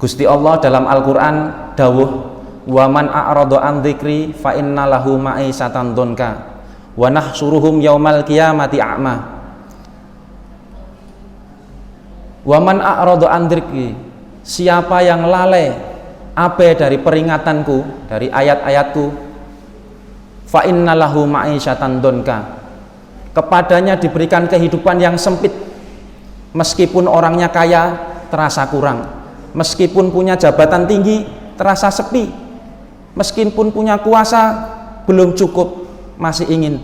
Gusti Allah dalam Al-Qur'an dawuh, wa man a'rada an dzikri fa inna lahu ma'isatan dzunka wa nahsyuruhum yaumal qiyamati a'ma. Wa man a'rada an dzikri, siapa yang lalai abe dari peringatanku, dari ayat-ayatku, fa inna lahu ma'isatan dzunka, kepadanya diberikan kehidupan yang sempit. Meskipun orangnya kaya terasa kurang, meskipun punya jabatan tinggi terasa sepi, meskipun punya kuasa belum cukup, masih ingin.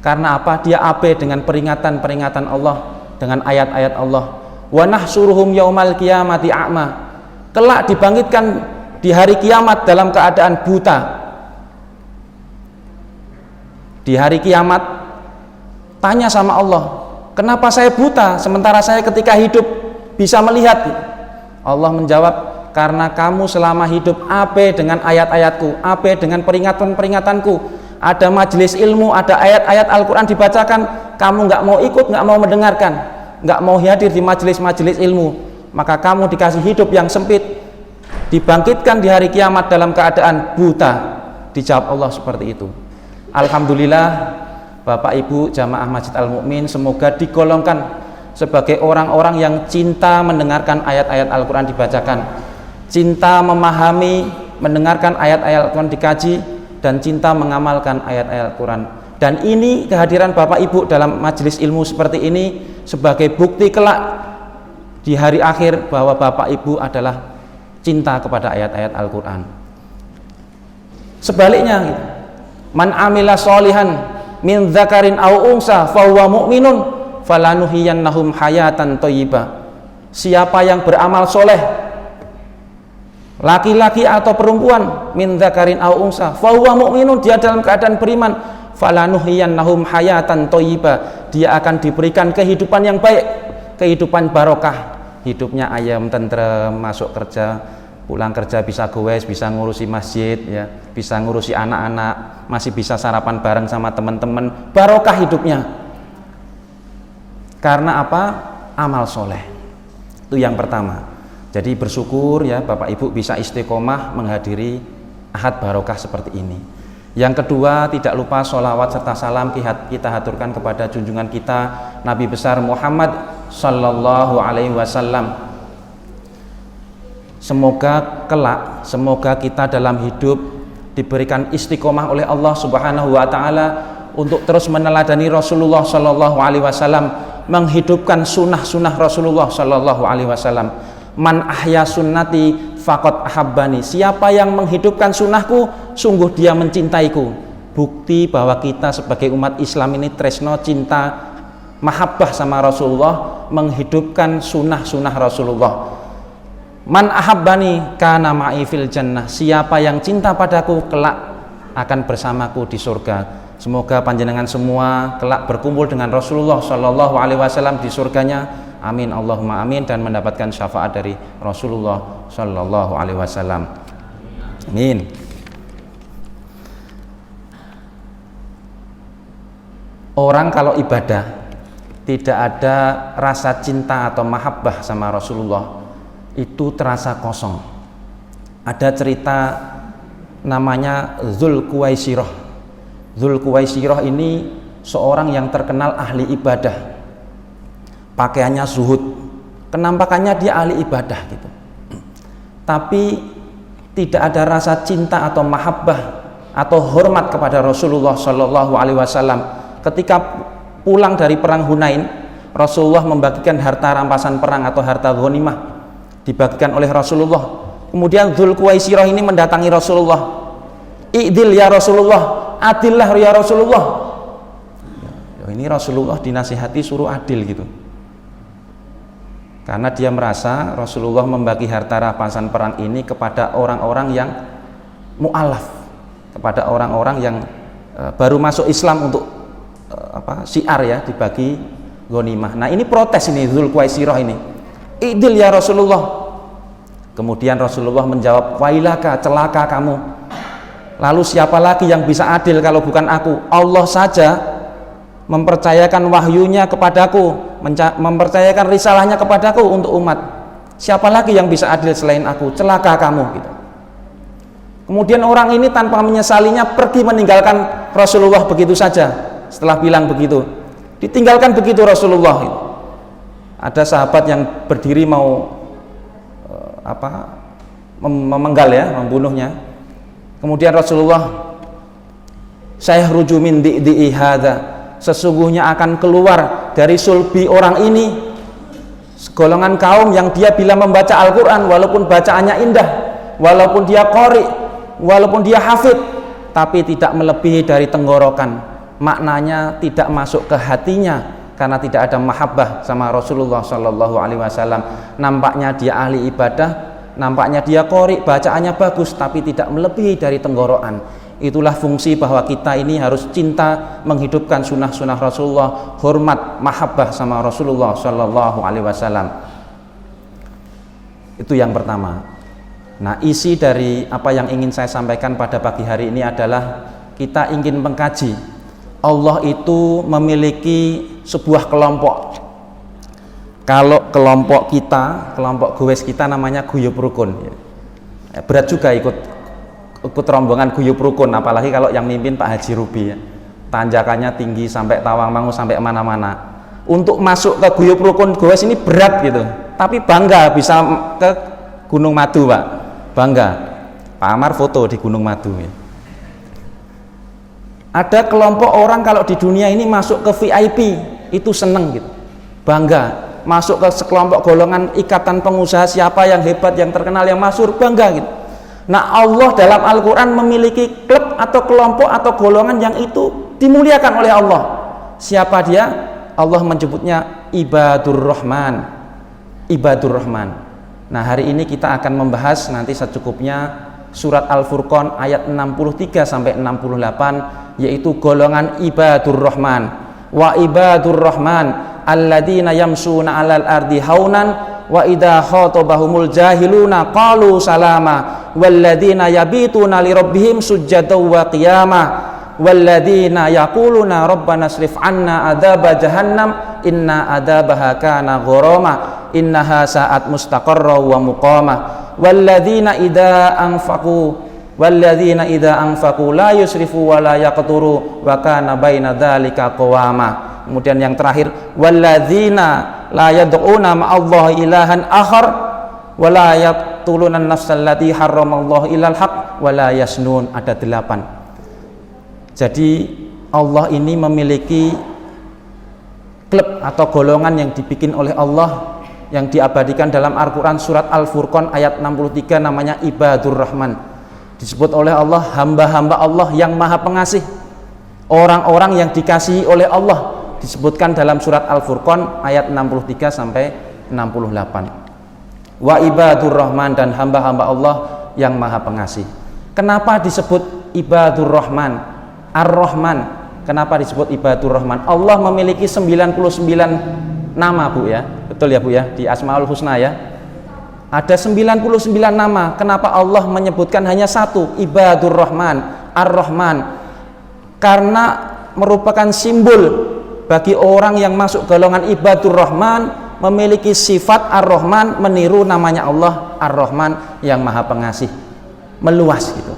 Karena apa? Dia abe dengan peringatan-peringatan Allah, dengan ayat-ayat Allah. Wa nahsyuruhum yaumal qiyamati a'ma, kelak dibangkitkan di hari kiamat dalam keadaan buta. Di hari kiamat tanya sama Allah, kenapa saya buta sementara saya ketika hidup bisa melihat? Allah menjawab, karena kamu selama hidup abe dengan ayat-ayatku, abe dengan peringatan-peringatanku. Ada majelis ilmu, ada ayat-ayat Al-Quran dibacakan, kamu nggak mau ikut, nggak mau mendengarkan, nggak mau hadir di majelis-majelis ilmu, maka kamu dikasih hidup yang sempit, dibangkitkan di hari kiamat dalam keadaan buta. Dijawab Allah seperti itu. Alhamdulillah, Bapak Ibu jamaah Masjid Al-Mu'min, semoga digolongkan sebagai orang-orang yang cinta mendengarkan ayat-ayat Al-Quran dibacakan, cinta memahami, mendengarkan ayat-ayat Al-Quran dikaji, dan cinta mengamalkan ayat-ayat Al-Quran. Dan ini kehadiran Bapak Ibu dalam majelis ilmu seperti ini sebagai bukti kelak di hari akhir bahwa Bapak Ibu adalah cinta kepada ayat-ayat Al-Quran. Sebaliknya, man amila sholihan min dzakarin aw unsa fahuwa mu'minun falanuhiyannahum hayatan thayyibah. Siapa yang beramal soleh, laki-laki atau perempuan, min dzakarin aw unsa fahuwa mu'minun, dia dalam keadaan beriman, falanuhiyannahum hayatan thayyibah, dia akan diberikan kehidupan yang baik, kehidupan barokah, hidupnya ayam tentrem, masuk kerja, pulang kerja bisa goes, bisa ngurusi masjid ya, bisa ngurusi anak-anak, masih bisa sarapan bareng sama teman-teman, barokah hidupnya. Karena apa? Amal soleh. Itu yang pertama. Jadi bersyukur ya Bapak Ibu bisa istiqomah menghadiri ahad barokah seperti ini. Yang kedua, tidak lupa sholawat serta salam kita haturkan kepada junjungan kita Nabi besar Muhammad Sallallahu Alaihi Wasallam. Semoga kelak, semoga kita dalam hidup diberikan istiqomah oleh Allah Subhanahu Wa Taala untuk terus meneladani Rasulullah Sallallahu Alaihi Wasallam, menghidupkan sunnah-sunnah Rasulullah Sallallahu Alaihi Wasallam. Man ahya sunnati faqad ahabbani, siapa yang menghidupkan sunnahku sungguh dia mencintaiku. Bukti bahwa kita sebagai umat Islam ini tresno, cinta, mahabbah sama Rasulullah, menghidupkan sunnah-sunnah Rasulullah. Man ahabbani kana ma'i fil jannah, siapa yang cinta padaku kelak akan bersamaku di surga. Semoga panjenengan semua kelak berkumpul dengan Rasulullah Shallallahu Alaihi Wasallam di surganya. Amin Allahumma amin, dan mendapatkan syafaat dari Rasulullah Shallallahu Alaihi Wasallam. Amin. Orang kalau ibadah tidak ada rasa cinta atau mahabbah sama Rasulullah, itu terasa kosong. Ada cerita namanya Dzulkuwaisirah. Dzulkuwaisirah ini seorang yang terkenal ahli ibadah. Pakaiannya zuhud, kenampakannya dia ahli ibadah gitu. Tapi tidak ada rasa cinta atau mahabbah atau hormat kepada Rasulullah Shallallahu Alaihi Wasallam. Ketika pulang dari perang Hunain, Rasulullah membagikan harta rampasan perang atau harta ghanimah, dibagikan oleh Rasulullah. Kemudian Dzulkuwaisirah ini mendatangi Rasulullah. I'dil ya Rasulullah, adillah ya Rasulullah. Ini Rasulullah dinasihati suruh adil gitu. Karena dia merasa Rasulullah membagi harta rampasan perang ini kepada orang-orang yang mu'alaf, kepada orang-orang yang baru masuk Islam untuk syiar ya, dibagi ghanimah. Nah ini protes ini Dzulkuwaisirah ini, idil ya Rasulullah. Kemudian Rasulullah menjawab, wailaka, celaka kamu. Lalu siapa lagi yang bisa adil kalau bukan aku? Allah saja mempercayakan wahyunya kepadaku, mempercayakan risalahnya kepadaku untuk umat. Siapa lagi yang bisa adil selain aku? Celaka kamu gitu. Kemudian orang ini tanpa menyesalinya pergi meninggalkan Rasulullah begitu saja. Setelah bilang begitu, ditinggalkan begitu Rasulullah gitu. Ada sahabat yang berdiri mau memenggal ya, membunuhnya. Kemudian Rasulullah, saya ruju min di'i hadza, sesungguhnya akan keluar dari sulbi orang ini golongan kaum yang dia bila membaca Al-Quran walaupun bacaannya indah, walaupun dia qori, walaupun dia hafid, tapi tidak melebihi dari tenggorokan, maknanya tidak masuk ke hatinya karena tidak ada mahabbah sama Rasulullah Shallallahu Alaihi Wasallam. Nampaknya dia ahli ibadah, nampaknya dia qori, bacaannya bagus, tapi tidak melebihi dari tenggorokan. Itulah fungsi bahwa kita ini harus cinta menghidupkan sunnah-sunnah Rasulullah, hormat, mahabbah sama Rasulullah Shallallahu Alaihi Wasallam. Itu yang pertama. Nah, isi dari apa yang ingin saya sampaikan pada pagi hari ini adalah kita ingin mengkaji Allah itu memiliki sebuah kelompok. Kalau kelompok kita, kelompok gowes kita namanya guyub rukun. Berat juga ikut rombongan guyub rukun, apalagi kalau yang mimpin Pak Haji Rubi ya. Tanjakannya tinggi sampai Tawangmangu, sampai mana-mana. Untuk masuk ke guyub rukun gowes ini berat gitu, tapi bangga bisa ke Gunung Madu Pak, bangga. Pak Amar foto di Gunung Madu ya. Ada kelompok orang kalau di dunia ini masuk ke VIP itu seneng gitu, bangga. Masuk ke sekelompok golongan ikatan pengusaha, siapa yang hebat, yang terkenal, yang masyhur, bangga gitu. Nah, Allah dalam Al-Quran memiliki klub atau kelompok atau golongan yang itu dimuliakan oleh Allah. Siapa dia? Allah menyebutnya Ibadur Rahman. Ibadur Rahman. Nah, hari ini kita akan membahas nanti secukupnya surat Al-Furqan ayat 63 sampai 68, yaitu golongan Ibadur Rahman. Wa Ibadur Rahman alladzina yamsuna 'alal ardi haunan wa idza khatabahumul jahiluna qalu salama walladzina yabituna li rabbihim sujjadan wa qiyama walladzina yaquluna rabbana srif 'anna adzaba jahannam inna adzabaha kana gharama innaha sa'at mustaqarra wa muqama walladzina idza anfaqu la yusrifu wa la yaqturu wa kana baina dzalika qawama. Kemudian yang terakhir, walladzina la yad'una ma'allahi ilahan akhar wa la yaqtuluna an-nafsal lati harramallahu illal haqq wa la yasnun. Ada 8. Jadi Allah ini memiliki klub atau golongan yang dibikin oleh Allah, yang diabadikan dalam Al-Quran surat Al-Furqan ayat 63, namanya Ibadur Rahman. Disebut oleh Allah hamba-hamba Allah yang maha pengasih, orang-orang yang dikasihi oleh Allah, disebutkan dalam surat Al-Furqan ayat 63 sampai 68. Wa Ibadur Rahman, dan hamba-hamba Allah yang maha pengasih. Kenapa disebut Ibadur Rahman? Ar-Rahman. Kenapa disebut Ibadur Rahman? Allah memiliki 99 nama Bu ya. Betul ya Bu ya, di Asmaul Husna ya. Ada 99 nama. Kenapa Allah menyebutkan hanya satu, Ibadur Rahman, Ar-Rahman? Karena merupakan simbol bagi orang yang masuk golongan Ibadur Rahman, memiliki sifat Ar-Rahman, meniru namanya Allah Ar-Rahman yang maha pengasih, meluas gitu.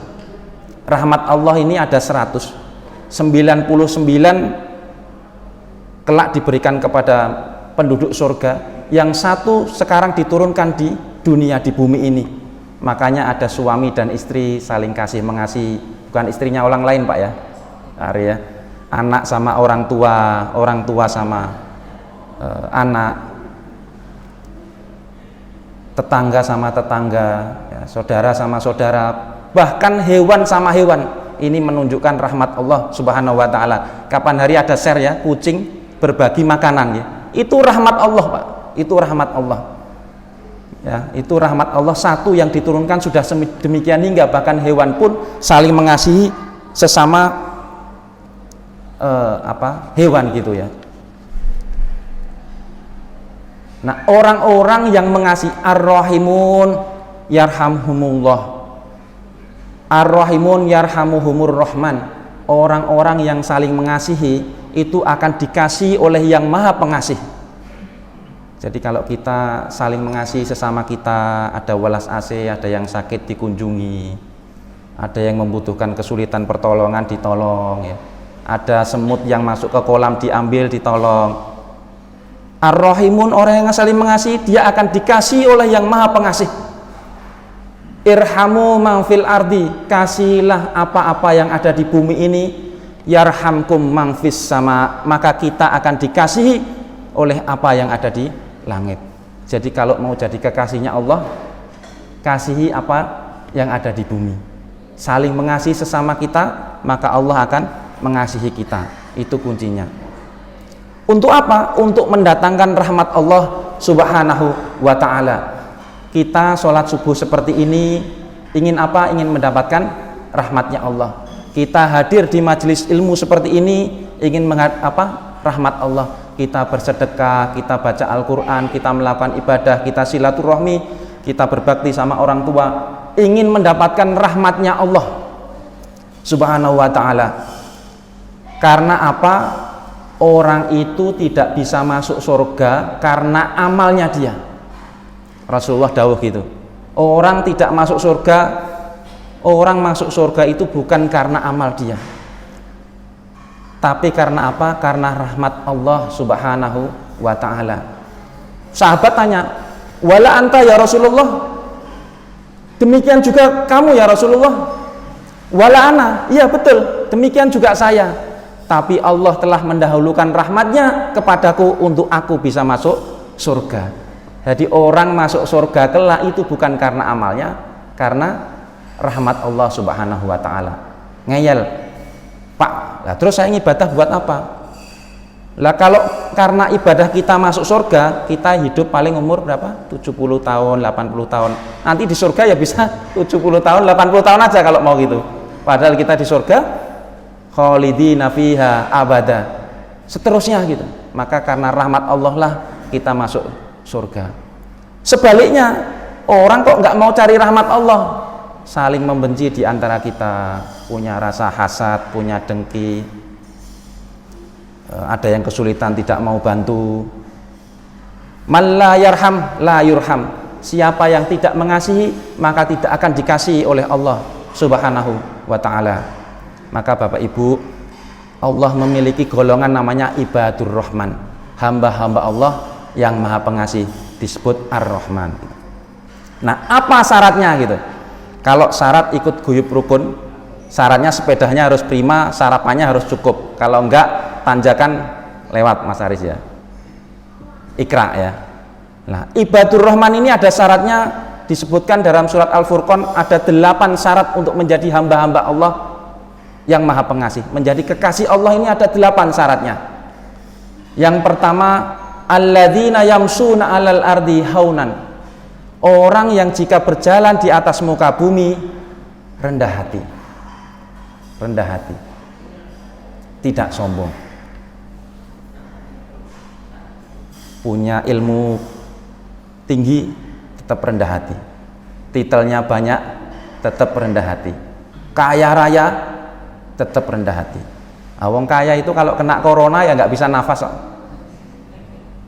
Rahmat Allah ini ada 100, 99 kelak diberikan kepada penduduk surga, yang satu sekarang diturunkan di dunia, di bumi ini. Makanya ada suami dan istri saling kasih mengasihi, bukan istrinya orang lain Pak ya, ya. Anak sama orang tua sama anak, tetangga sama tetangga ya, saudara sama saudara, bahkan hewan sama hewan. Ini menunjukkan rahmat Allah Subhanahu wa ta'ala. Kapan hari ada share ya, kucing berbagi makanan ya, itu rahmat Allah Pak, itu rahmat Allah ya, itu rahmat Allah satu yang diturunkan sudah demikian hingga bahkan hewan pun saling mengasihi sesama hewan gitu ya. Nah, orang-orang yang mengasihi Ar-Rahimun yarhamhumullah, Ar-Rahimun yarhamuhumur Rahman. Orang-orang yang saling mengasihi itu akan dikasihi oleh yang maha pengasih. Jadi kalau kita saling mengasihi sesama kita, ada welas asih, ada yang sakit dikunjungi, ada yang membutuhkan kesulitan pertolongan ditolong ya. Ada semut yang masuk ke kolam diambil ditolong. Ar-Rahimun, orang yang saling mengasihi, dia akan dikasihi oleh yang Maha Pengasih. Irhamu man fil ardi, kasihilah apa-apa yang ada di bumi ini, yarhamkum man fis sama, maka kita akan dikasihi oleh apa yang ada di langit. Jadi kalau mau jadi kekasihnya Allah, kasihi apa yang ada di bumi. Saling mengasihi sesama kita, maka Allah akan mengasihi kita. Itu kuncinya. Untuk apa? Untuk mendatangkan rahmat Allah Subhanahu wa ta'ala. Kita sholat subuh seperti ini ingin apa? Ingin mendapatkan rahmatnya Allah. Kita hadir di majelis ilmu seperti ini ingin rahmat Allah. Kita bersedekah, kita baca Al-Quran, kita melakukan ibadah, kita silaturahmi, kita berbakti sama orang tua, ingin mendapatkan rahmatnya Allah Subhanahu wa ta'ala. Karena apa? Orang itu tidak bisa masuk surga karena amalnya dia. Rasulullah dawuh gitu. Orang tidak masuk surga, orang masuk surga itu bukan karena amal dia, tapi karena apa? Karena rahmat Allah Subhanahu wa ta'ala. Sahabat tanya, wala anta ya Rasulullah? Demikian juga kamu ya Rasulullah? Wala ana, iya betul, demikian juga saya. Tapi Allah telah mendahulukan rahmatnya kepadaku untuk aku bisa masuk surga. Jadi orang masuk surga kelak itu bukan karena amalnya, karena rahmat Allah Subhanahu wa ta'ala. Ngeyel, Pak, lah terus saya ibadah buat apa? Lah kalau karena ibadah kita masuk surga, kita hidup paling umur berapa? 70 tahun, 80 tahun. Nanti di surga ya bisa 70 tahun, 80 tahun aja kalau mau gitu. Padahal kita di surga khalidina fiha abada, seterusnya gitu. Maka karena rahmat Allah lah kita masuk surga. Sebaliknya, orang kok nggak mau cari rahmat Allah, saling membenci di antara kita, punya rasa hasad, punya dengki, ada yang kesulitan tidak mau bantu. Man la yarham la yurham, siapa yang tidak mengasihi maka tidak akan dikasihi oleh Allah Subhanahu wa ta'ala. Maka Bapak Ibu, Allah memiliki golongan namanya ibadur rahman, hamba-hamba Allah yang Maha Pengasih, disebut Ar-Rahman. Nah, apa syaratnya gitu? Kalau syarat ikut guyub rukun, syaratnya sepedanya harus prima, sarapannya harus cukup. Kalau enggak, tanjakan lewat Mas Aris ya. Ikra ya. Nah, ibadur rahman ini ada syaratnya, disebutkan dalam surat Al-Furqan, ada 8 syarat untuk menjadi hamba-hamba Allah yang Maha Pengasih. Menjadi kekasih Allah ini ada 8 syaratnya. Yang pertama, alladzina yamsuna 'alal ardi haunan, orang yang jika berjalan di atas muka bumi rendah hati, tidak sombong, punya ilmu tinggi tetap rendah hati, titelnya banyak tetap rendah hati, kaya raya tetap rendah hati. Wong kaya itu kalau kena corona ya nggak bisa nafas,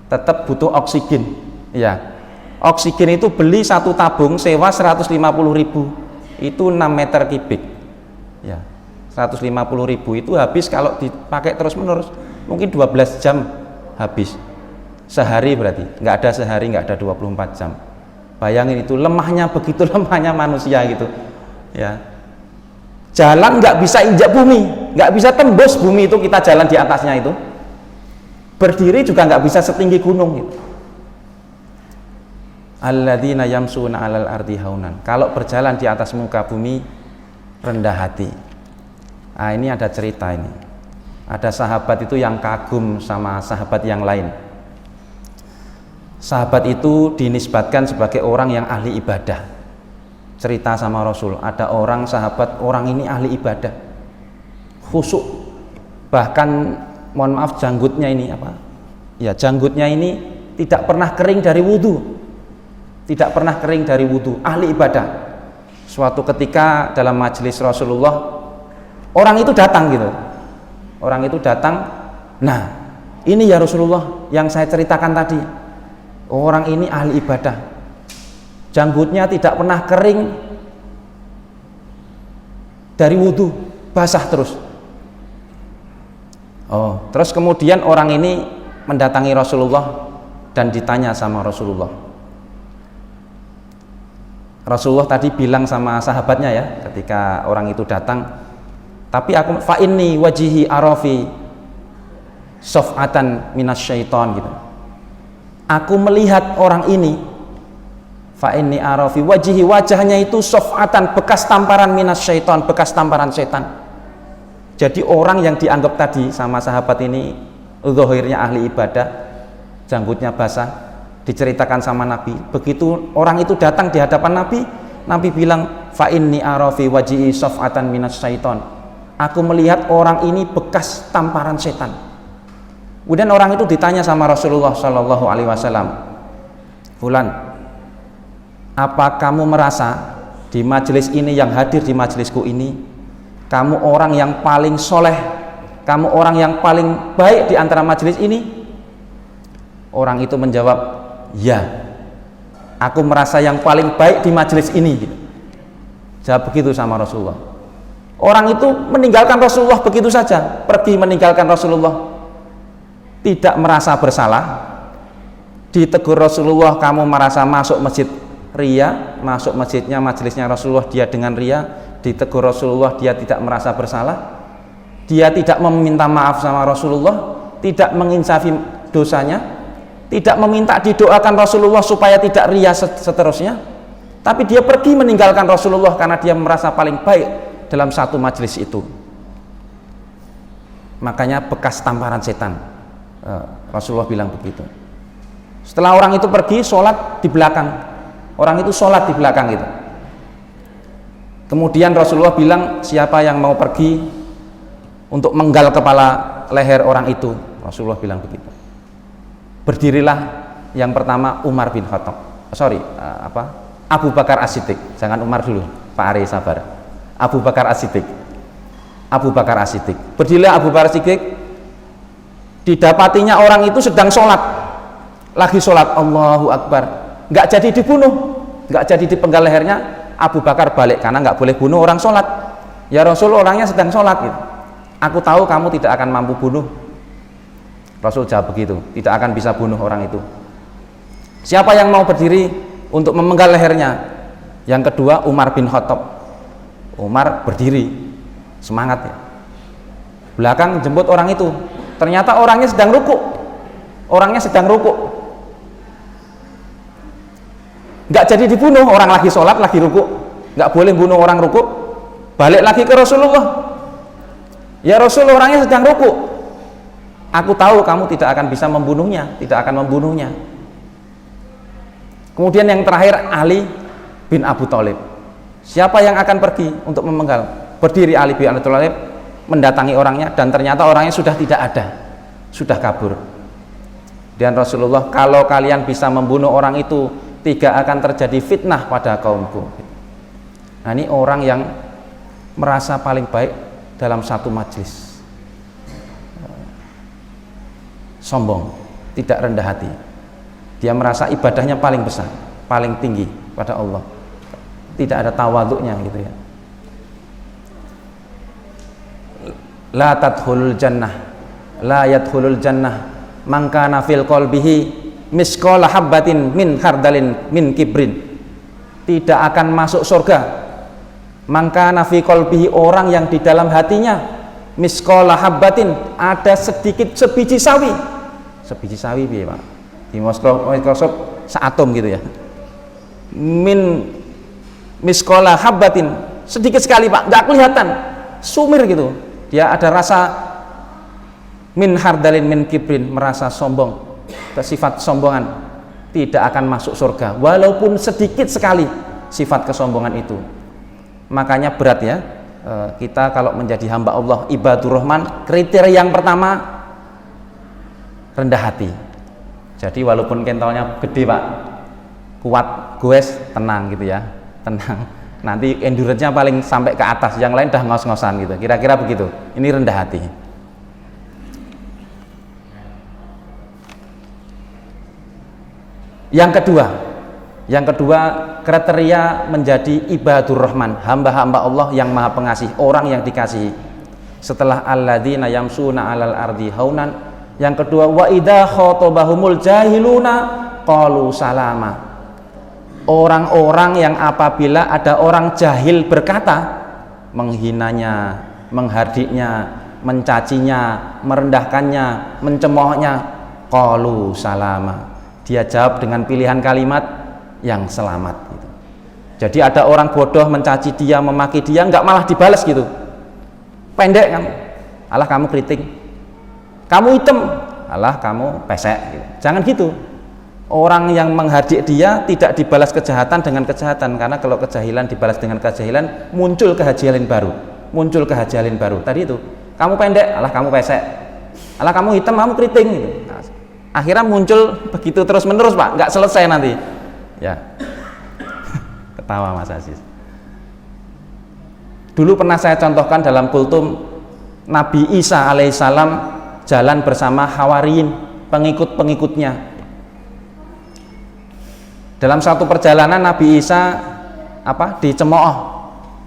tetap butuh oksigen ya. Oksigen itu beli satu tabung sewa 150.000, itu 6 meter kubik ya. 150.000 itu habis kalau dipakai terus menerus mungkin 12 jam habis sehari, berarti nggak ada sehari, nggak ada 24 jam. Bayangin itu lemahnya, begitu lemahnya manusia gitu ya. Jalan nggak bisa injak bumi, nggak bisa tembus bumi itu, kita jalan di atasnya itu. Berdiri juga nggak bisa setinggi gunung gitu. Alladzina yamsuna 'alal ardi haunan, kalau berjalan di atas muka bumi rendah hati. Nah, ini ada cerita ini. Ada sahabat itu yang kagum sama sahabat yang lain. Sahabat itu dinisbatkan sebagai orang yang ahli ibadah. Cerita sama Rasul, ada orang sahabat, orang ini ahli ibadah, khusyuk, bahkan mohon maaf janggutnya ini apa? Ya, janggutnya ini tidak pernah kering dari wudhu, tidak pernah kering dari wudhu, ahli ibadah. Suatu ketika dalam majelis Rasulullah, orang itu datang gitu, orang itu datang. Nah, ini ya Rasulullah yang saya ceritakan tadi, orang ini ahli ibadah, janggutnya tidak pernah kering dari wudhu, basah terus. Terus kemudian orang ini mendatangi Rasulullah dan ditanya sama Rasulullah. Rasulullah tadi bilang sama sahabatnya ya, ketika orang itu datang, tapi aku fa inni wajihi arafi sof'atan minasyaiton gitu. Aku melihat orang ini, fa inni arafi wajihi, wajahnya itu sof'atan, bekas tamparan minasyaiton, bekas tamparan setan. Jadi orang yang dianggap tadi sama sahabat ini zahirnya ahli ibadah, janggutnya basah, diceritakan sama Nabi. Begitu orang itu datang di hadapan Nabi, Nabi bilang fa inni arafi wajihi sof'atan minasyaiton. Aku melihat orang ini bekas tamparan setan. Kemudian orang itu ditanya sama Rasulullah Shallallahu Alaihi Wasallam, Fulan, apa kamu merasa di majelis ini, yang hadir di majelisku ini, kamu orang yang paling soleh, kamu orang yang paling baik di antara majelis ini? Orang itu menjawab, ya, aku merasa yang paling baik di majelis ini. Jawab begitu sama Rasulullah. Orang itu meninggalkan Rasulullah begitu saja, pergi meninggalkan Rasulullah, tidak merasa bersalah. Ditegur Rasulullah, kamu merasa masuk masjid ria, masuk masjidnya, majelisnya Rasulullah dia dengan ria. Ditegur Rasulullah, dia tidak merasa bersalah, dia tidak meminta maaf sama Rasulullah, tidak menginsafi dosanya, tidak meminta didoakan Rasulullah supaya tidak ria seterusnya, tapi dia pergi meninggalkan Rasulullah karena dia merasa paling baik dalam satu majelis itu. Makanya bekas tamparan setan. Rasulullah bilang begitu. Setelah orang itu pergi, sholat di belakang. Orang itu sholat di belakang itu. Kemudian Rasulullah bilang, siapa yang mau pergi untuk menggal kepala leher orang itu? Rasulullah bilang begitu. Berdirilah yang pertama Umar bin Khattab. Abu Bakar As-Siddiq. Jangan Umar dulu, Pak Ari sabar. Abu Bakar As-Siddiq. Abu Bakar As-Siddiq. Berdirilah Abu Bakar As-Siddiq. Didapatinya orang itu sedang sholat, lagi sholat, Allahu Akbar, nggak jadi dibunuh, nggak jadi dipenggal lehernya. Abu Bakar balik karena nggak boleh bunuh orang sholat. Ya Rasul, orangnya sedang sholat gitu. Aku tahu kamu tidak akan mampu bunuh. Rasul jawab begitu, tidak akan bisa bunuh orang itu. Siapa yang mau berdiri untuk memenggal lehernya? Yang kedua Umar bin Khattab. Umar berdiri, semangat ya. Belakang jemput orang itu. Ternyata orangnya sedang rukuk. Orangnya sedang rukuk. Nggak jadi dibunuh, orang lagi sholat, lagi rukuk. Nggak boleh bunuh orang rukuk. Balik lagi ke Rasulullah. Ya Rasul, orangnya sedang rukuk. Aku tahu kamu tidak akan bisa membunuhnya, tidak akan membunuhnya. Kemudian yang terakhir Ali bin Abu Thalib. Siapa yang akan pergi untuk memenggal? Berdiri Ali bin Abi Thalib, mendatangi orangnya, dan ternyata orangnya sudah tidak ada, sudah kabur. Dan Rasulullah, kalau kalian bisa membunuh orang itu, tidak akan terjadi fitnah pada kaumku. Nah, ini orang yang merasa paling baik dalam satu majelis, sombong, tidak rendah hati. Dia merasa ibadahnya paling besar, paling tinggi pada Allah, tidak ada tawaduknya gitu ya. La tadkhulul jannah, la yadkhulul jannah man kana fil qalbihi misqala habbatin min khardalin min kibrin. Tidak akan masuk surga man kana fi qalbihi, orang yang di dalam hatinya misqala habbatin, ada sedikit sebiji sawi. Sebiji sawi piye, Pak? Di Microsoft seatom gitu ya. Min misqala habbatin, sedikit sekali, Pak, enggak kelihatan, sumir gitu. Dia ada rasa min hardalin min kibrin, merasa sombong, sifat kesombongan, tidak akan masuk surga walaupun sedikit sekali sifat kesombongan itu. Makanya berat ya, kita kalau menjadi hamba Allah, ibadur rahman, kriteria yang pertama rendah hati. Jadi walaupun kentolnya gede, Pak, kuat, goes, tenang gitu ya, tenang. Nanti endurance-nya paling sampai ke atas, yang lain dah ngos-ngosan gitu, kira-kira begitu. Ini rendah hati. Yang kedua kriteria menjadi ibadur rahman, hamba-hamba Allah yang maha pengasih, orang yang dikasihi. Setelah alladzina yamsuna 'alal ardi haunan, yang kedua wa idza khatabahumul jahiluna qalu salama. Orang-orang yang apabila ada orang jahil berkata, menghinanya, menghardiknya, mencacinya, merendahkannya, mencemoohnya, qalu salama. Dia jawab dengan pilihan kalimat yang selamat gitu. Jadi ada orang bodoh mencaci dia, memaki dia, enggak malah dibalas gitu. Pendek kamu, alah kamu keriting. Kamu hitam, alah kamu pesek gitu. Jangan gitu. Orang yang menghardik dia tidak dibalas kejahatan dengan kejahatan, karena kalau kejahilan dibalas dengan kejahilan muncul kejahilan baru. Tadi itu, kamu pendek, alah kamu pesek. Alah kamu hitam, kamu keriting gitu. Nah, akhirnya muncul begitu terus menerus Pak, nggak selesai nanti ya. Ketawa Mas Aziz. Dulu pernah saya contohkan dalam kultum, Nabi Isa alaihissalam jalan bersama Hawariyin, pengikut-pengikutnya. Dalam satu perjalanan Nabi Isa dicemooh,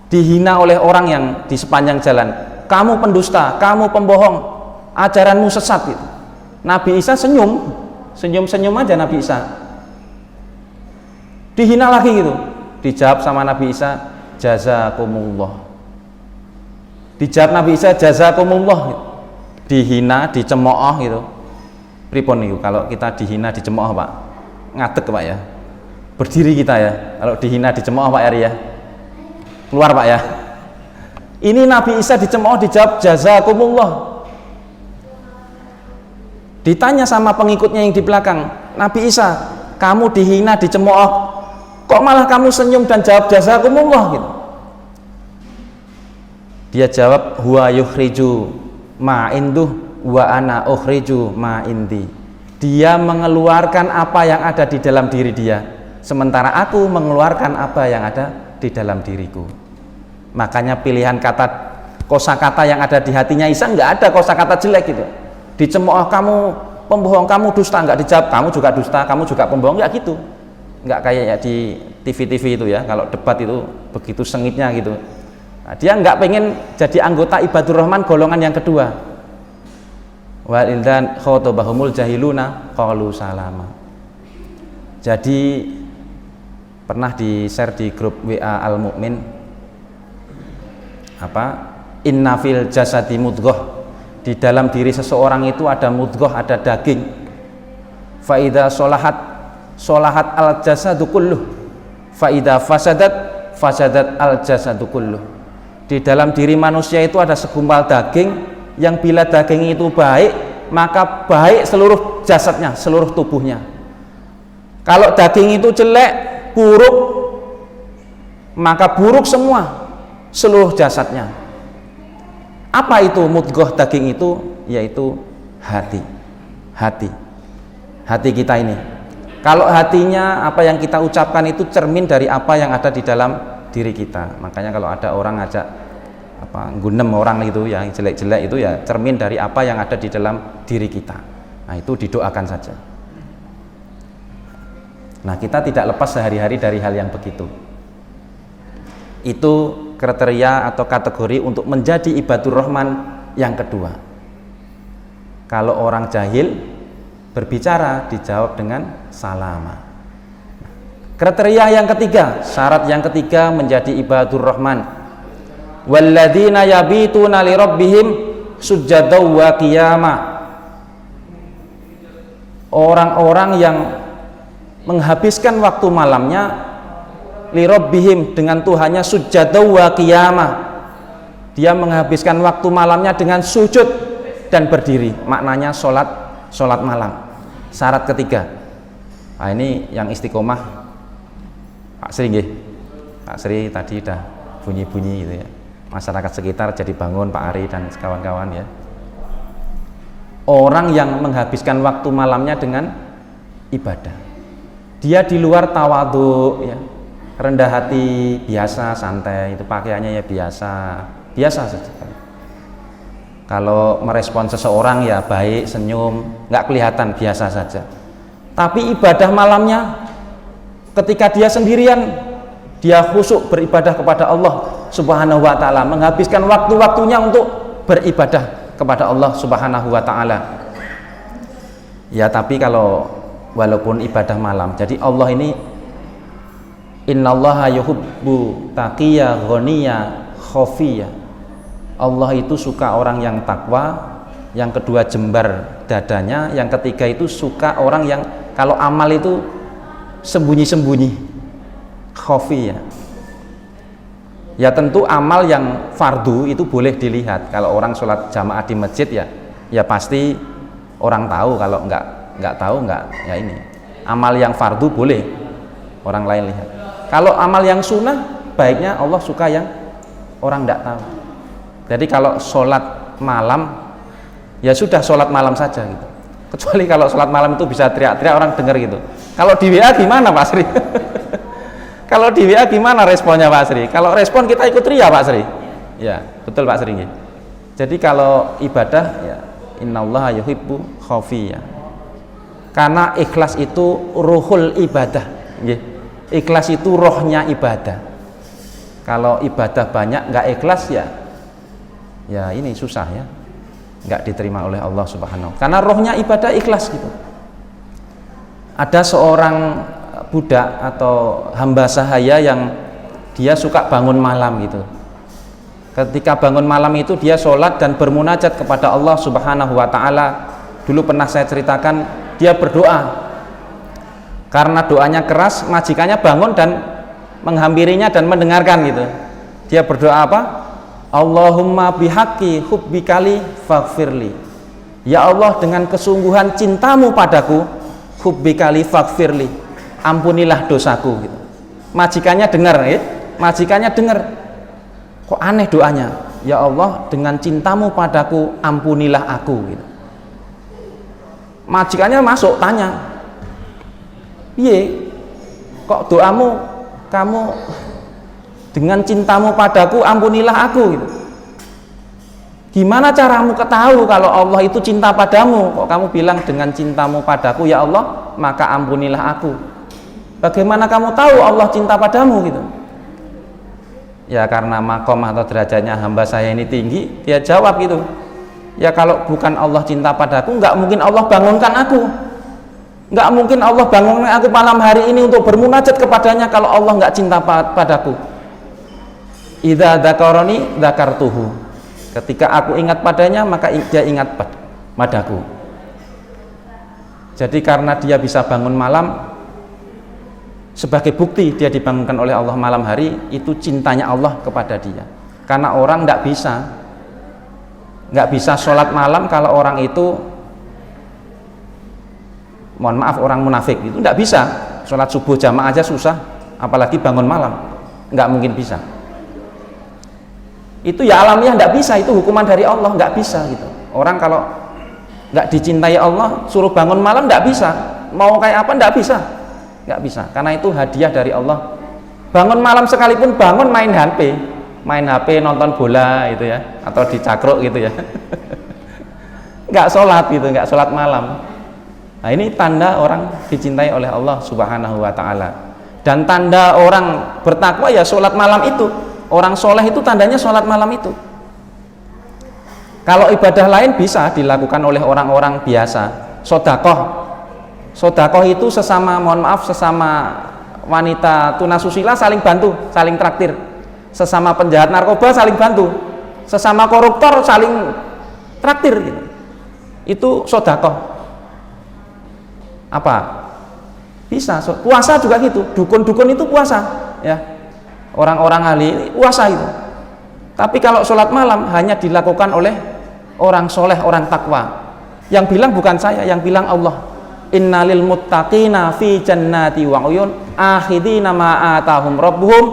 dihina oleh orang yang di sepanjang jalan. Kamu pendusta, kamu pembohong, ajaranmu sesat gitu. Nabi Isa senyum aja Nabi Isa. Dihina lagi gitu. Dijawab sama Nabi Isa, jazakumullah. Dijawab Nabi Isa, jazakumullah gitu. Dihina, dicemooh gitu. Pripun niku kalau kita dihina, dicemooh Pak? Ngadeg Pak ya. Berdiri kita ya. Kalau dihina, dicemooh Pak Eri ya. Keluar Pak ya. Ini Nabi Isa dicemooh, dijawab jazakumullah. Ditanya sama pengikutnya yang di belakang, Nabi Isa, kamu dihina, dicemooh, kok malah kamu senyum dan jawab jazakumullah gitu. Dia jawab, huwa yukhriju ma induh wa ana ukhriju ma indi. Dia mengeluarkan apa yang ada di dalam diri dia, sementara aku mengeluarkan apa yang ada di dalam diriku. Makanya pilihan kosakata yang ada di hatinya Isa nggak ada kosakata jelek gitu. Dicemooh, kamu pembohong, kamu dusta, nggak dijawab kamu juga dusta, kamu juga pembohong, nggak gitu. Nggak kayak ya di TV-TV itu ya, kalau debat itu begitu sengitnya gitu. Nah, dia nggak pengen jadi anggota ibadur rahman golongan yang kedua. Wa ildan khotabahumul jahiluna qalu salama. Jadi pernah di-share di grup WA Al Mukmin inna fil jasadi mudghah. Di dalam diri seseorang itu ada mudghah, ada daging. Fa idza solahat al jasadu kulluh, fa idza fasadat al jasadu kulluh. Di dalam diri manusia itu ada segumpal daging yang bila daging itu baik, maka baik seluruh jasadnya, seluruh tubuhnya. Kalau daging itu jelek, buruk, maka buruk semua seluruh jasadnya. Apa itu mudghah daging itu? Yaitu hati kita ini. Kalau hatinya, apa yang kita ucapkan itu cermin dari apa yang ada di dalam diri kita. Makanya kalau ada orang ngajak gunem orang itu yang jelek-jelek itu ya cermin dari apa yang ada di dalam diri kita. Nah itu didoakan saja. Nah kita tidak lepas sehari-hari dari hal yang begitu. Itu kriteria atau kategori untuk menjadi ibadur rahman yang kedua. Kalau orang jahil berbicara dijawab dengan salama. Kriteria yang ketiga, syarat yang ketiga menjadi ibadur rahman, walladzina yabituna li rabbihim sujjadaw wa qiyama. Orang-orang yang menghabiskan waktu malamnya li rabbihim, dengan Tuhannya, sujjadaw wa qiyama. Dia menghabiskan waktu malamnya dengan sujud dan berdiri. Maknanya sholat malam. Syarat ketiga. Nah, ini yang istiqomah Pak Sri nggih. Pak Sri tadi udah bunyi-bunyi gitu ya. Masyarakat sekitar jadi bangun, Pak Ari dan kawan-kawan ya. Orang yang menghabiskan waktu malamnya dengan ibadah. Dia di luar tawadhu ya. Rendah hati, biasa, santai, itu pakaiannya ya biasa saja. Kalau merespon seseorang ya baik, senyum, nggak kelihatan, biasa saja. Tapi ibadah malamnya ketika dia sendirian, dia khusyuk beribadah kepada Allah Subhanahu wa taala, menghabiskan waktu-waktunya untuk beribadah kepada Allah Subhanahu wa taala. Ya, tapi kalau walaupun ibadah malam, jadi Allah ini innallaha yuhibbu taqiyya ghaniyya khafiyya. Allah itu suka orang yang takwa, yang kedua jembar dadanya, yang ketiga itu suka orang yang kalau amal itu sembunyi-sembunyi, khafiyya. Ya tentu amal yang fardu itu boleh dilihat. Kalau orang sholat jamaah di masjid ya pasti orang tahu. Kalau nggak tahu ya ini. Amal yang fardu boleh orang lain lihat. Kalau amal yang sunnah baiknya Allah suka yang orang nggak tahu. Jadi kalau sholat malam ya sudah sholat malam saja gitu. Kecuali kalau sholat malam itu bisa teriak-teriak orang dengar gitu. Kalau di WA gimana Pak Sri? Kalau di WA gimana responnya Pak Sri? Kalau respon kita ikut ria Pak Sri. Ya betul Pak Sri. Jadi kalau ibadah ya innallaha yuhibbu khafiyya. Karena ikhlas itu ruhul ibadah. Ikhlas itu rohnya ibadah. Kalau ibadah banyak nggak ikhlas ya ini susah ya, nggak diterima oleh Allah Subhanahu. Karena rohnya ibadah ikhlas gitu. Ada seorang budak atau hamba sahaya yang dia suka bangun malam gitu. Ketika bangun malam itu dia sholat dan bermunajat kepada Allah Subhanahu wa taala. Dulu pernah saya ceritakan, dia berdoa. Karena doanya keras, majikannya bangun dan menghampirinya dan mendengarkan gitu. Dia berdoa apa? Allahumma bihaqqi hubbikali faghfirli. Ya Allah, dengan kesungguhan cintamu padaku, hubbikali faghfirli, ampunilah dosaku gitu. Majikannya dengar majikannya dengar. Kok aneh doanya? Ya Allah, dengan cintamu padaku, ampunilah aku gitu. Majikannya masuk tanya, piye kok doamu kamu dengan cintamu padaku ampunilah aku gitu. Gimana caramu ketahui kalau Allah itu cinta padamu? Kok kamu bilang dengan cintamu padaku ya Allah maka ampunilah aku? Bagaimana kamu tahu Allah cinta padamu gitu? Ya karena makom atau derajatnya hamba saya ini tinggi. Dia jawab gitu, ya kalau bukan Allah cinta padaku, nggak mungkin Allah bangunkan aku. Nggak mungkin Allah bangunkan aku malam hari ini untuk bermunajat kepadanya kalau Allah nggak cinta padaku. Idza dzakarani dzakartuhu. Ketika aku ingat padanya maka dia ingat padaku. Jadi karena dia bisa bangun malam, sebagai bukti dia dibangunkan oleh Allah malam hari, itu cintanya Allah kepada dia. Karena orang nggak bisa sholat malam kalau orang itu, mohon maaf, orang munafik itu nggak bisa. Sholat subuh jamaah aja susah, apalagi bangun malam, nggak mungkin bisa. Itu ya alamiah nggak bisa, itu hukuman dari Allah, nggak bisa gitu. Orang kalau nggak dicintai Allah suruh bangun malam nggak bisa, mau kayak apa nggak bisa, karena itu hadiah dari Allah. Bangun malam sekalipun bangun main HP nonton bola gitu ya, atau dicakruk gitu ya, nggak sholat gitu, nggak sholat malam. Nah ini tanda orang dicintai oleh Allah Subhanahu wa taala. Dan tanda orang bertakwa ya sholat malam itu. Orang soleh itu tandanya sholat malam itu. Kalau ibadah lain bisa dilakukan oleh orang-orang biasa. Sodakoh itu sesama, mohon maaf, sesama wanita tunasusila saling bantu, saling traktir. Sesama penjahat narkoba saling bantu, sesama koruptor saling traktir gitu. Itu sodakoh. Apa? Bisa. Puasa juga gitu. Dukun-dukun itu puasa ya. Orang-orang ahli puasa itu. Tapi kalau sholat malam hanya dilakukan oleh orang soleh, orang takwa. Yang bilang bukan saya, yang bilang Allah. Innalil muttaqina fi jannati wa uyun akhidina ma atahum rabbuhum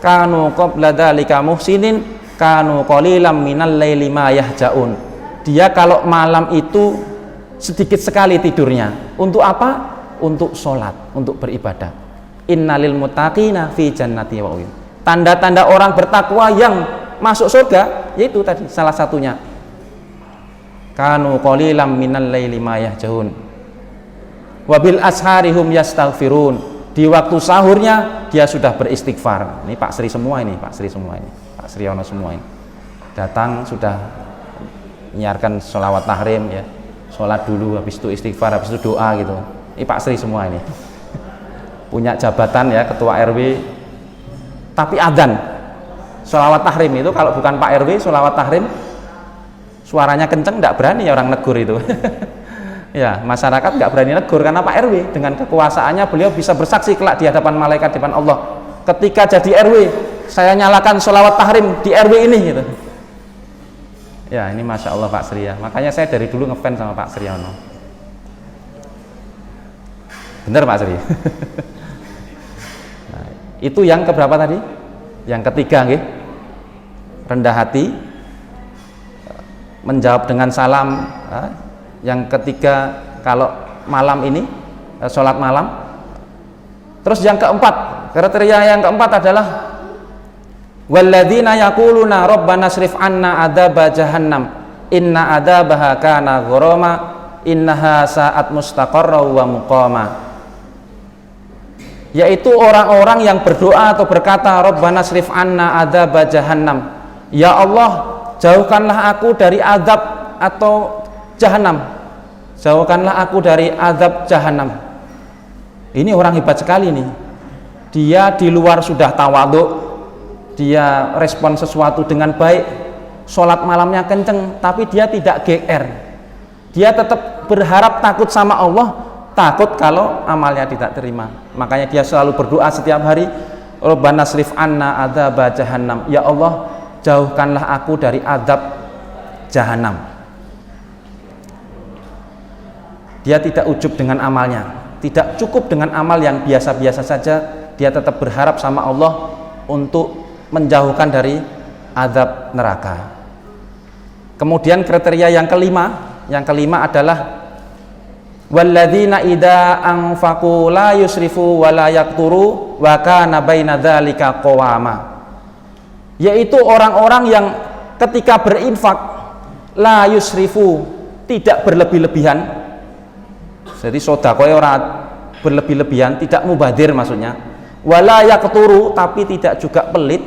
kanu qabla dzalika muhsinin kanu qalilan minal laili ma yahjaun. Dia kalau malam itu sedikit sekali tidurnya. Untuk apa? Untuk sholat, untuk beribadah. Innalil muttaqina fi jannati wa uyun. Tanda-tanda orang bertakwa yang masuk surga yaitu tadi salah satunya. Kanu qalilan minal laili ma yahjaun. Wabil asharihum yastaghfirun. Di waktu sahurnya dia sudah beristighfar. Ini Pak Sri semua ini, Pak Sriono semua ini. Datang sudah menyiarkan sholawat tahrim ya. Sholat dulu, habis itu istighfar, habis itu doa gitu. Ini Pak Sri semua ini. Punya jabatan ya, ketua RW. Tapi adzan. Sholawat tahrim itu kalau bukan Pak RW, sholawat tahrim suaranya kenceng, nggak berani ya orang negur itu. Ya, masyarakat nggak berani negur karena Pak RW dengan kekuasaannya beliau bisa bersaksi kelak di hadapan malaikat, di hadapan Allah. Ketika jadi RW, saya nyalakan sholawat tahrim di RW ini gitu. Ya, ini Masya Allah Pak Sri ya. Makanya saya dari dulu ngefans sama Pak Sriono. Bener Pak Sri. Nah, itu yang keberapa tadi? Yang ketiga nggih. Rendah hati, menjawab dengan salam. Yang ketiga kalau malam ini sholat malam. Terus yang keempat, kriteria yang keempat adalah walladzina yaquluna rabbana srif anna adzaba jahannam inna adzabaha kana gharama innaha sa'at mustaqarra wa muqama. Yaitu orang-orang yang berdoa atau berkata rabbana srif anna adzaba jahannam, ya Allah jauhkanlah aku dari azab atau jahanam, jauhkanlah aku dari azab jahanam. Ini orang hebat sekali nih. Dia di luar sudah tawadhu, dia respon sesuatu dengan baik, sholat malamnya kenceng, tapi dia tidak GR. Dia tetap berharap takut sama Allah, takut kalau amalnya tidak terima. Makanya dia selalu berdoa setiap hari, Rabbana srif anna adzaba jahannam, ya Allah jauhkanlah aku dari azab jahanam. Dia tidak ujub dengan amalnya, tidak cukup dengan amal yang biasa-biasa saja. Dia tetap berharap sama Allah untuk menjauhkan dari azab neraka. Kemudian kriteria yang kelima adalah walladzina idza anfaqu la yusrifu wa la yaqturu wa kana baina dzalika qawama. Yaitu orang-orang yang ketika berinfak la yusrifu, tidak berlebih-lebihan. Jadi sedekah orang berlebih-lebihan, tidak mubadir maksudnya. Wala yaqturu, tapi tidak juga pelit.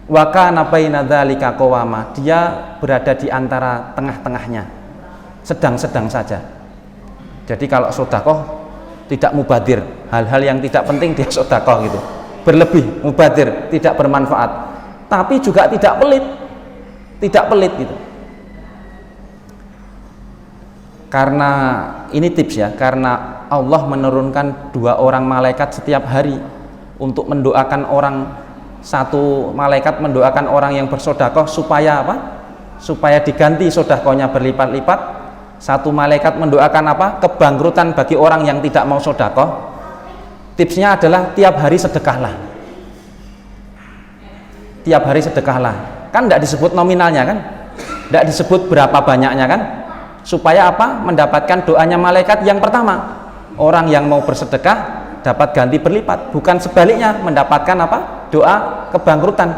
Wa kana baina dzalika qawama, dia berada di antara tengah-tengahnya, sedang-sedang saja. Jadi kalau sedekah tidak mubadir, hal-hal yang tidak penting dia sedekah gitu. Berlebih, mubadir, tidak bermanfaat. Tapi juga tidak pelit gitu. Karena ini tips ya, karena Allah menurunkan 2 orang malaikat setiap hari untuk mendoakan orang. Satu malaikat mendoakan orang yang bersedekah supaya apa? Supaya diganti sedekahnya berlipat-lipat. Satu malaikat mendoakan apa? Kebangkrutan bagi orang yang tidak mau sedekah. Tipsnya adalah tiap hari sedekahlah. Tiap hari sedekahlah. Kan tidak disebut nominalnya kan? Tidak disebut berapa banyaknya kan? Supaya apa? Mendapatkan doanya malaikat yang pertama. Orang yang mau bersedekah dapat ganti berlipat, bukan sebaliknya mendapatkan apa? Doa kebangkrutan.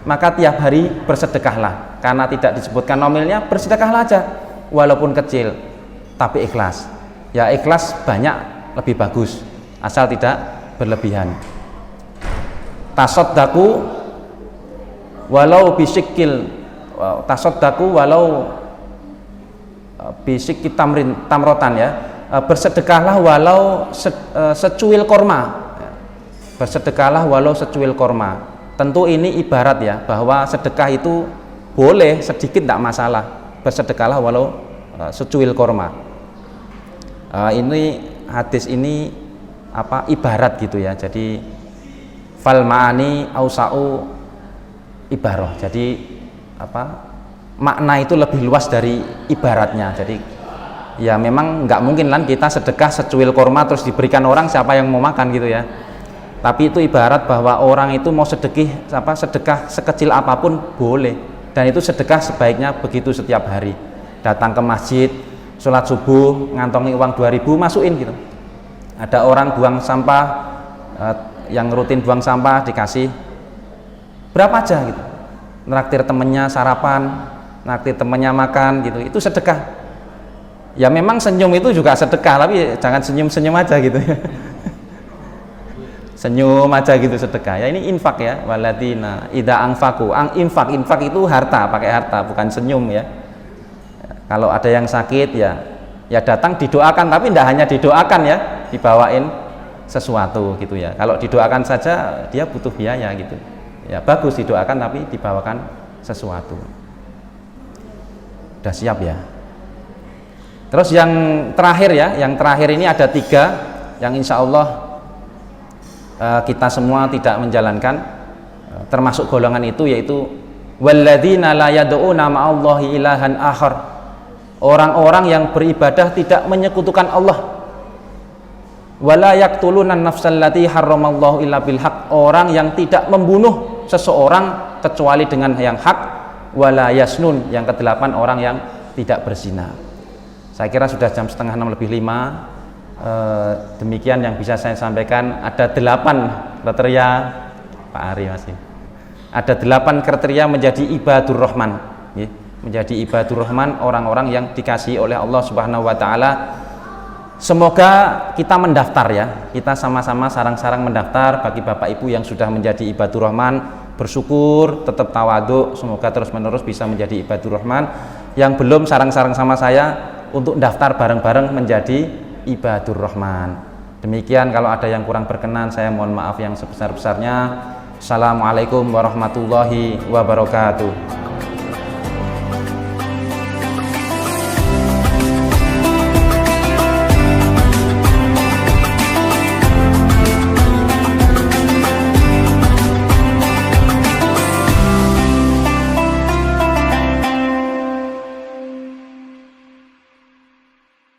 Maka tiap hari bersedekahlah. Karena tidak disebutkan nominalnya, bersedekahlah aja. Walaupun kecil, tapi ikhlas. Ya ikhlas banyak lebih bagus, asal tidak berlebihan. Tasaddaku walau bisikil, tasaddaku walau bisik tamrotan ya, bersedekahlah walau secuil korma, bersedekahlah walau secuil korma. Tentu ini ibarat ya, bahwa sedekah itu boleh sedikit tidak masalah, bersedekahlah walau secuil korma. Ini hadis ini apa, ibarat gitu ya, jadi fal ma'ani ausa'u ibarah, jadi apa, makna itu lebih luas dari ibaratnya. Jadi ya memang nggak mungkin kan kita sedekah secuil korma terus diberikan orang, siapa yang mau makan gitu ya. Tapi itu ibarat bahwa orang itu mau sedekah sekecil apapun boleh, dan itu sedekah sebaiknya begitu setiap hari. Datang ke masjid, sholat subuh, ngantongi uang 2000, masukin gitu. Ada orang buang sampah, yang rutin buang sampah dikasih berapa aja gitu. Nraktir temennya sarapan, nanti temannya makan gitu, itu sedekah. Ya memang senyum itu juga sedekah, tapi jangan senyum-senyum aja gitu. Senyum aja gitu sedekah. Ya ini infak ya. Waladina idza anfaqu. Infak itu harta, pakai harta, bukan senyum ya. Kalau ada yang sakit ya datang didoakan, tapi tidak hanya didoakan ya, dibawain sesuatu gitu ya. Kalau didoakan saja dia butuh biaya gitu. Ya bagus didoakan tapi dibawakan sesuatu. Udah siap ya. Terus yang terakhir ya, yang terakhir ini ada 3 yang insya Allah kita semua tidak menjalankan, termasuk golongan itu, yaitu walladzina la yad'una ma'allahi ilahan akhar, orang-orang yang beribadah tidak menyekutukan Allah, wala yaqtulunan nafsal lati harramallahu illa bil haq, orang yang tidak membunuh seseorang kecuali dengan yang hak, wala yasnun, yang ke-8 orang yang tidak berzina. Saya kira sudah jam 5:30 demikian yang bisa saya sampaikan. Ada 8 kriteria Pak Ari masih. Ada 8 kriteria menjadi ibadur rahman, ya. Menjadi ibadur rahman, orang-orang yang dikasihi oleh Allah Subhanahu wa taala. Semoga kita mendaftar ya. Kita sama-sama sarang-sarang mendaftar. Bagi Bapak Ibu yang sudah menjadi ibadur rahman, bersyukur, tetap tawadhu, semoga terus-menerus bisa menjadi ibadur rahman. Yang belum sarang-sarang sama saya untuk daftar bareng-bareng menjadi ibadur rahman. Demikian, kalau ada yang kurang berkenan saya mohon maaf yang sebesar-besarnya. Assalamualaikum warahmatullahi wabarakatuh.